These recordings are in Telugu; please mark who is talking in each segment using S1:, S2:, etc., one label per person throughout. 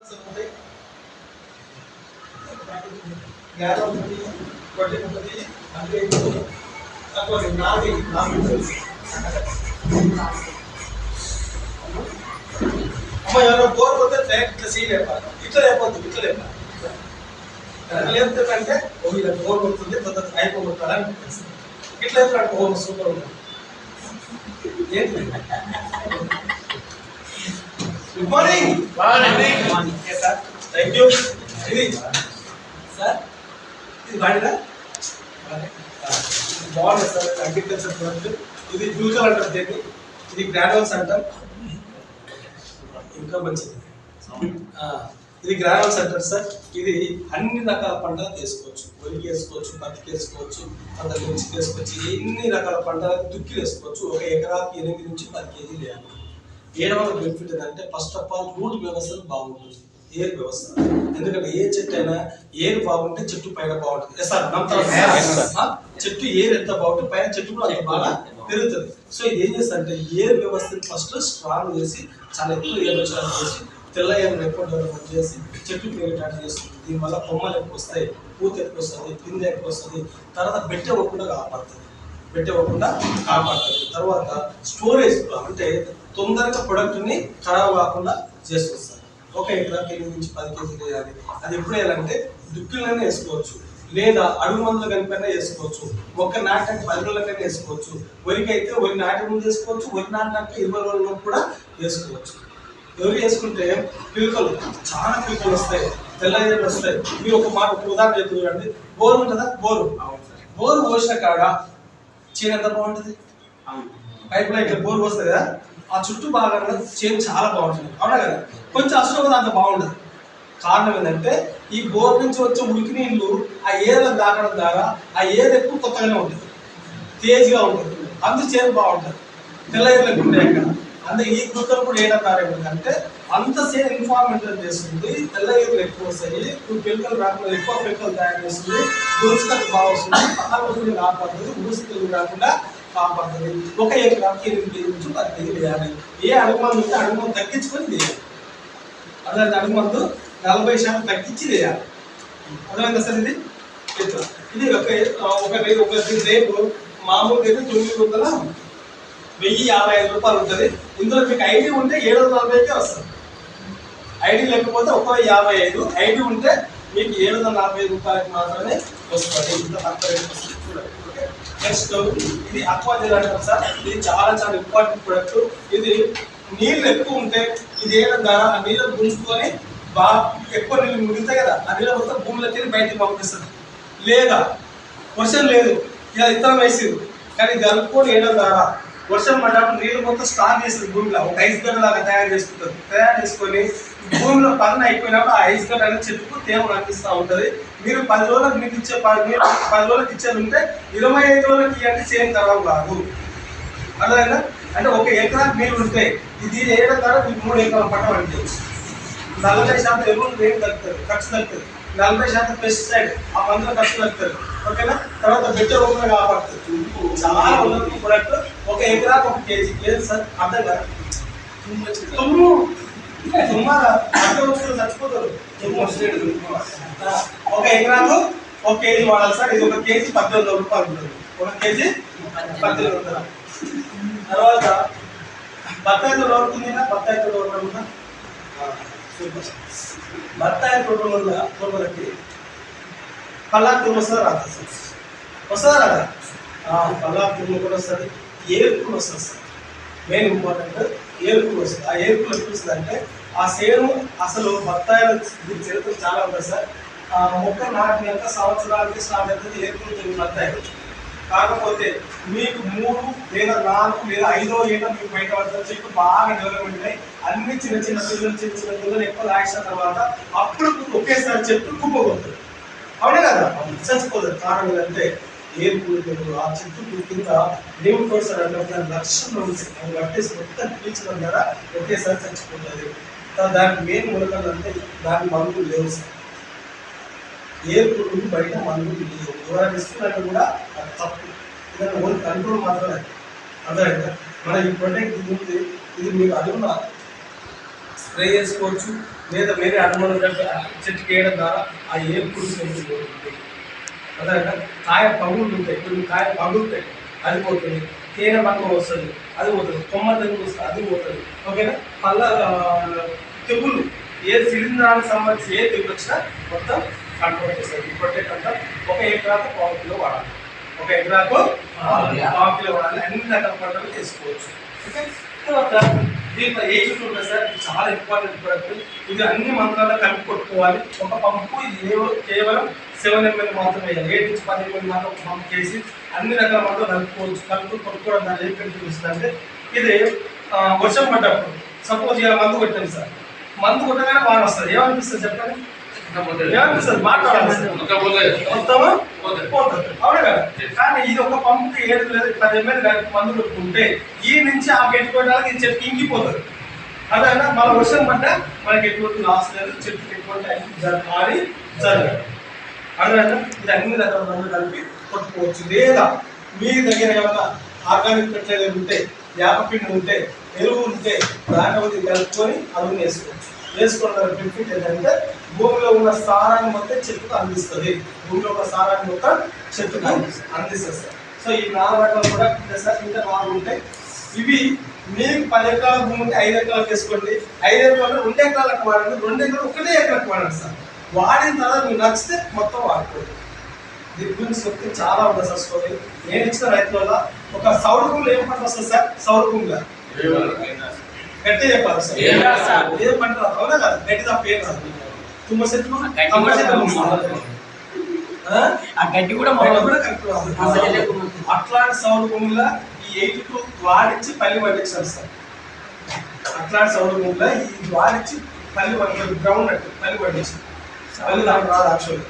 S1: ఎవరో బోర్ పోతే ఇట్లా సీల్ లేపాలి, ఇట్లా లేకపోద్దు, ఇట్లా లేపాలి. లేపుతుందంటే ఇలా బోర్ కొడుతుంది, తొందర అయిపోగొట్టాలని అనిపిస్తుంది. ఇట్లా లేపుతాడు, ఓ సూపర్ ఉంటుంది. ఏంటి good morning. Sir thank you. ఇది సార్ ఇది బాడీనా బాగుంది సార్. అగ్రికల్చర్ ప్రొడక్ట్ ఇది ఫ్యూచర్ అంటారు దీన్ని, ఇది గ్రానువల్స్ అంటారు, ఇంకా మంచిది. ఇది గ్రానువల్స్ అంటారు సార్. ఇది అన్ని రకాల పంటలు వేసుకోవచ్చు, వరికి వేసుకోవచ్చు, పత్తికి వేసుకోవచ్చు, అంత మిర్చి వేసుకోవచ్చు, ఎన్ని రకాల పంటలకు దుక్కి వేసుకోవచ్చు. ఒక ఎకరాకి 8 నుంచి 10 కేజీలు వేయాలి. ఏడవ బెనిఫిట్ ఏంటంటే ఫస్ట్ ఆఫ్ ఆల్ రూట్ వ్యవస్థ బాగుంటుంది, ఏర్ వ్యవస్థ. ఎందుకంటే ఏ చెట్టు అయినా ఏరు బాగుంటే చెట్టు పైన బాగుంటుంది సార్. చెట్టు ఏరు ఎంత బాగుంటుంది పైన చెట్టు కూడా అంత బాగా పెరుగుతుంది. సో ఇది ఏం చేస్తారంటే ఏర్ వ్యవస్థని ఫస్ట్ స్ట్రాంగ్ చేసి చాలా ఎక్కువ ఏర్ వచ్చేలా చేసి తెల్ల ఏరు ఎక్కువ డెవలప్మెంట్ చేసి చెట్టు పెరిగేటట్టు చేస్తుంది. దీనివల్ల కొమ్మలు ఎక్కువ వస్తాయి, పూత ఎక్కువ వస్తుంది, పిందె ఎక్కువ వస్తుంది. తర్వాత బెట్ట ఇవ్వకుండా కాపాడుతుంది, తర్వాత స్టోరేజ్ అంటే తొందరగా ప్రొడక్ట్ని ఖరాబ్ కాకుండా చేసుకొస్తారు. ఒక ఎకరాకి 8 నుంచి 10 కేజీలు వేయాలి. అది ఎప్పుడు వేయాలంటే దుక్కులనే వేసుకోవచ్చు, లేదా అడుగు మందులు కలిపైనా వేసుకోవచ్చు, మొక్క నాటడానికి 10 రోజులకైనా వేసుకోవచ్చు. వరికి అయితే వరి నాటి ముందు వేసుకోవచ్చు, వరి నాటడానికి 20 రోజుల్లో కూడా వేసుకోవచ్చు. ఎవరు వేసుకుంటే పిలుకలు చాలా పిలుకలు వస్తాయి, తెల్ల ఏళ్ళు వస్తాయి. మీరు ఒక ఉదాహరణ చెప్తున్నారండి. బోరు ఉంటుందా, బోరు పోసిన కాడ చేను ఎంత బాగుంటుంది, పైప్ లైన్ బోర్ వస్తుంది కదా, ఆ చుట్టూ భాగంలో చేను చాలా బాగుంటుంది, అవునా కదా. కొంచెం అసలు అంత బాగుండదు. కారణం ఏంటంటే ఈ బోర్ నుంచి వచ్చే ఉనికి నీళ్ళు ఆ ఏర్లకు దాటడం ద్వారా ఆ ఏర్ ఎక్కువ కొత్తగానే ఉంటుంది, తేజ్గా ఉంటుంది, అందు చేను బాగుంటుంది. తెల్ల ఏర్లకు ఉంటాయి అక్కడ. అంటే ఈ గుర్తులు కూడా వేయడం ద్వారా ఏమిటంటే అంత సేమ్ ఇన్ఫార్మేషన్ చేస్తుంది. తెల్ల ఏర్లు ఎక్కువ వస్తాయి, పిల్లకలు రాకుండా ఎక్కువ పిల్లకలు తయారు చేస్తుంది, గురుసుకలు బాగా వస్తుంది, పక్కన కాపాడుతుంది, గురుసుకలు రాకుండా కాపాడుతుంది. ఒక ఎకరాకి 8 కేజీ నుంచి 10 కేజీలు వేయాలి. ఏ అడుగు మందు ఉంటే అడుగు మందు తగ్గించుకొని వేయాలి. అదే అడుగు మందు 40% తగ్గించి వేయాలి. అర్థమైందా సార్. ఇది ఇది ఒక రేపు మామూలుగా అయితే 955 రూపాయలు ఉంటుంది. ఇందులో మీకు ఐడి ఉంటే 740కే వస్తుంది. ఐడి లేకపోతే 155, ఐడి ఉంటే మీకు 740 రూపాయలకి మాత్రమే వస్తుంది. ఇంత తక్కువ రేట్ వస్తుంది. చూడండి. నెక్స్ట్ ఇది అక్వాజెల్ అంటారు సార్. ఇది చాలా చాలా ఇంపార్టెంట్ ప్రొడక్ట్. ఇది నీళ్ళు ఎక్కువ ఉంటే ఇది వేయడం ద్వారా ఆ నీళ్ళని గుంజుకొని బాగా ఎక్కువ నీళ్ళు మిగులుతాయి కదా, ఆ నీళ్ళు మొత్తం భూమిలోకి వెళ్ళి బయటకు పంపిస్తుంది. లేదా వర్షం లేదు, ఇలా ఇతరం వేసింది కానీ కలుపుకొని వేయడం ద్వారా వర్షం పడ్డప్పుడు నీళ్ళు మొత్తం స్టాక్ చేస్తుంది భూమిలో, ఒక ఐస్ గడ్డ లాగా తయారు చేసుకుంటుంది. తయారు చేసుకొని భూమిలో పదన అయిపోయినప్పుడు ఆ ఐస్ గడ్డ అనేది చెట్టుకు తేమను అందిస్తూ ఉంటుంది. మీరు 10 రోజులకు మీకు ఇచ్చే 10 రోజులకు ఇచ్చేది ఉంటే 25 రోజులకి ఇవ్వండి, సేమ్ ఖరాబ్ కాదు. అర్థమైందా. అంటే ఒక ఎకరాకు నీళ్ళు ఉంటే ఇది వేయడం ద్వారా మీకు 3 ఎకరాల పంట పండుతుంది. 40% ఎరువులు రేటు తగ్గుతుంది, ఖర్చు తగ్గుతుంది. 40% పెస్టిసైడ్ ఆ మందుల ఖర్చు తగ్గుతుంది. ఓకేనా. తర్వాత బెట్ట రూపంలో కాపాడుతుంది. చాలా ఉన్నత ప్రొడక్ట్. ఒక ఎకరాకు 1 కేజీ. లేదు సార్ అర్థం కాదు, చచ్చిపోతారు. ఒక ఎకరాకు 1 కేజీ వాడాలి సార్. ఇది 1 కేజీ 1800 రూపాయలు ఉంటుంది. 1 కేజీ 1800. తర్వాత బత్తాయి తోట ఉంటుందా, బత్తాయి తోట ఉందా, బత్తాయి తోటలకి పల్లా తుమ్మ వస్తుందా రాదా సార్, వస్తుందా రాదా. పల్లా తుమ్మ కూడా వస్తుంది, ఏర్పులు వస్తుంది సార్. మెయిన్ ఇంపార్టెంట్ ఏర్పులు వస్తుంది. ఆ ఏర్పులు ఎప్పుడు వస్తుంది అంటే ఆ సేను అసలు బత్తాయిల చరిత్ర చాలా ఉంటుంది సార్. మొక్క నాటినాక సంవత్సరాలకి స్టార్ట్ అవుతుంది ఏర్పులు తిరిగి బత్తాయి. కాకపోతే మీకు 3 లేదా 4 లేదా 5వ ఏటో మీకు బయట పడుతుంది. చెట్టు బాగా డెవలప్మెంట్ అయ్యి అన్ని చిన్న చిన్న పిల్లలు ఎక్కువ లాగిన తర్వాత అప్పుడు ఒకేసారి చెట్టు కుప్పబోతుంది, అవునే కదా, చచ్చిపోతుంది. కారణం ఏంటంటే ఏర్పులు ఆ చెట్టు కింద నేమ్ కోర్స్ అంటే లక్ష్యంలో ఉంటుంది, అది కట్టేసి మొత్తం పీల్చడం ద్వారా ఒకేసారి చచ్చిపోతుంది. దానికి మెయిన్ మూలకాలు అంటే దాని మందులు లేవు సార్. ఏర్పులు బయట మందులు లేవు, ఎవరైనా ఇస్తున్నట్టు కూడా అది తప్పు. ఇదని ఓన్ కంట్రోల్ మాత్రమే. అర్థమైందా. మన ఈ ప్రొడక్ట్ ఇది మీరు అడుగున స్ప్రే చేసుకోవచ్చు, లేదా వేరే అడుగుల చెట్టుకి వేయడం ద్వారా ఆ ఏ పురుగు పోతుంది. అదే కాయ పగులు ఉంటాయి, కొన్ని కాయ పగులుతాయి, అది పోతుంది. తేనె పక్కన వస్తుంది, అది పోతుంది. కొమ్మ తెగులు వస్తుంది, అది పోతుంది. ఓకేనా. మళ్ళా తెగులు ఏ శిలీంధ్రానికి సంబంధించి ఏ తెగులు వచ్చినా మొత్తం కంట్రోల్ చేస్తుంది. ఈ ప్రొటెక్ట్ అంతా 1 ఎకరాకు 1 కిలో వాడాలి. 1 ఎకరాకు 1 కిలో వాడాలి. అన్ని రకాల పంటలు చేసుకోవచ్చు. ఓకే. తర్వాత దీంట్లో ఏ చుట్టూ ఉంటుంది సార్, ఇది చాలా ఇంపార్టెంట్ ప్రొడక్ట్. ఇది అన్ని మంత్రాల్లో కలిపి కొట్టుకోవాలి. ఒక పంపు కేవలం 7 ml మాత్రమే వేయాలి. 7 నుంచి 10 ml మాత్రం ఒక పంపు చేసి అన్ని రకాల మంటలు కలుపుకోవచ్చు. కొట్టుకోవడం దాన్ని ఏం పెరుగుతుంది అంటే, ఇది వర్షం పడ్డప్పుడు సపోజ్ ఇలా మందు కొట్టాను సార్, మందు కొట్టగానే వాన వస్తుంది. ఏమనిపిస్తుంది చెప్పండి? ఏమనిపిస్తుంది? మాట్లాడాలి మొత్తము పోతుంది, అవునా కదా. కానీ ఇది ఒక పంపుకి 7 లేదా 10 ml మందు కొట్టుకుంటే ఈ నుంచి ఆ పెట్టుకోవడానికి ఈ చెట్టు ఇంకిపోతుంది. అదైనా మన వర్షం పడ్డా మనకి ఎటువంటి లాస్ లేదు, చెట్టుకి ఎటువంటి హాని జరగదు. అదైనా ఇది అన్ని రకాల మందులు కలిపి కొట్టుకోవచ్చు. లేదా మీ దగ్గర ఏమైనా ఆర్గానిక్ ఫెర్టిలైజర్ ఉంటే, వేపపిండి ఉంటే, ఎరువు ఉంటే దాంట్లో కలుపుకొని అరువుని వేసుకోవచ్చు. వేసుకోవడం బెనిఫిట్ ఏంటంటే భూమిలో ఉన్న సారాన్ని మొత్తం చెట్టుకు అందిస్తుంది. భూమిలో ఉన్న సారాన్ని మొత్తం చెట్టుకు అందిస్తుంది సార్. సో ఈ 4 రకాలు కూడా సార్, ఇంకా 4 ఉంటాయి. ఇవి మీకు 10 ఎకరాల భూమి ఉంటే 5 ఎకరాలకు వేసుకోండి. 5 ఎకరాలు 2 ఎకరాలకు వాడండి. 2 ఎకరాలు 1 ఎకరాలకు వాడండి సార్. వాడిన తర్వాత మీకు నచ్చితే మొత్తం వాడుకోండి. దీని గురించి చెప్తే చాలా ఉంటుంది సార్ స్టోరీ. నేను ఇచ్చిన రైతు వల్ల ఒక సౌర భూమిలో ఏం పంట వస్తుంది సార్? సౌర భూమిలో గట్టి చెప్పాలి సార్, ఏం పంట రాదు, అవునా కదా. గట్టి తప్ప ఏం రాదు. తుమ్మ చెట్లు
S2: గడ్డి కూడా
S1: కరెక్ట్ రాదు. అట్లాంటి సౌర భూమిలో ఈ 82 వాడించి పల్లి పండించారు సార్. అట్లాంటి సౌర భూమిలో ఈ వాడించి పల్లి పండించారు. గ్రౌండ్ అంటే పల్లి పండించారు. పల్లి దాని రాదు యాక్చువల్లీ,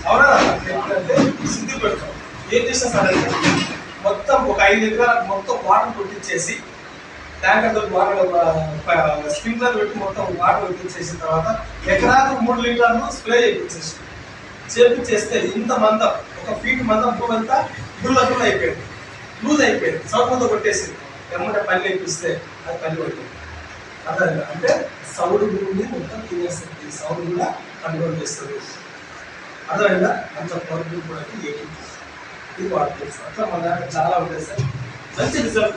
S1: అవునా. ఏంటంటే సిద్ధి పెడతాం. ఏం చేస్తాం సార్ అంటే మొత్తం ఒక 5 ఎకరాలకు మొత్తం వాటర్ కొట్టించేసి ట్యాంకర్తో వాటర్ స్ప్రింక్లర్ పెట్టి మొత్తం వాటర్ కొట్టించేసిన తర్వాత ఎకరాకు 3 లీటర్లు స్ప్రే చేపిచ్చేస్తే ఇంత మందం, 1 ఫీట్ మందం భూమి అంతా గుళ్ళ అయిపోయింది, లూజ్ అయిపోయింది. సౌరంతో కొట్టేసి ఎమ్మటే పల్లి వేపిస్తే అది పల్లి పడుతుంది. అదే అంటే సౌడు భూమిని మొత్తం తినేస్తుంది, సౌడు కూడా కంట్రోల్ చేస్తుంది. అర్థమైందా? అంత పరుగు కూడా ఇది వాడుతుంది. అట్లా మన దాంట్లో చాలా ఉంటాయి సార్. మంచి రిజల్ట్